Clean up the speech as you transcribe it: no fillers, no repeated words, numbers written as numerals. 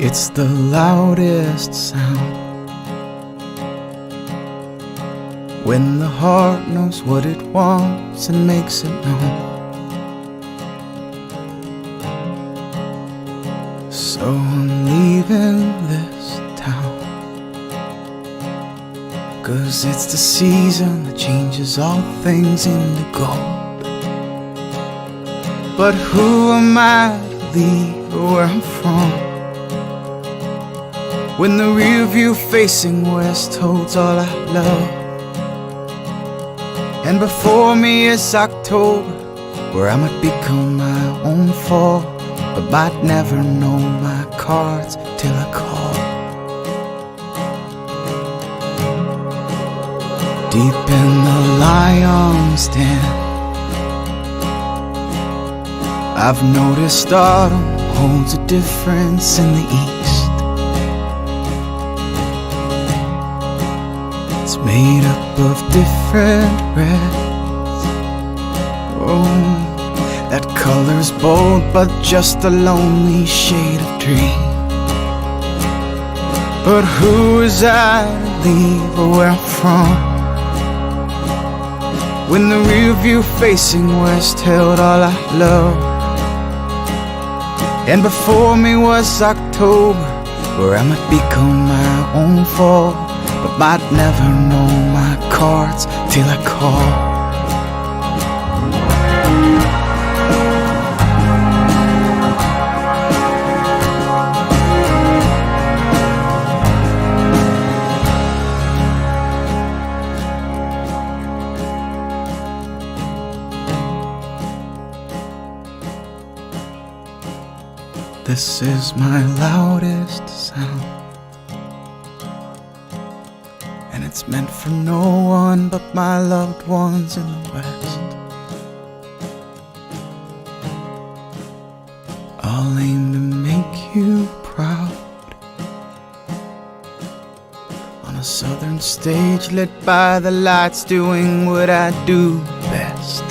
It's the loudest sound. When the heart knows what it wants and makes it known. So I'm leaving this town, 'cause it's the season that changes all things into gold. But who am I to leave where I'm from, when the rear view facing west holds all I love? And before me is October, where I might become my own fall, but might never know my cards till I call. Deep in the lion's den, I've noticed autumn holds a difference in the east. It's made up of different reds, that color's bold but just a lonely shade of dream. But who is I to leave where I'm from, when the rear view facing west held all I love? And before me was October, where I might become my own fall, but might never know my cards till I call. This is my loudest sound, and it's meant for no one but my loved ones in the West. I'll aim to make you proud on a southern stage lit by the lights, doing what I do best.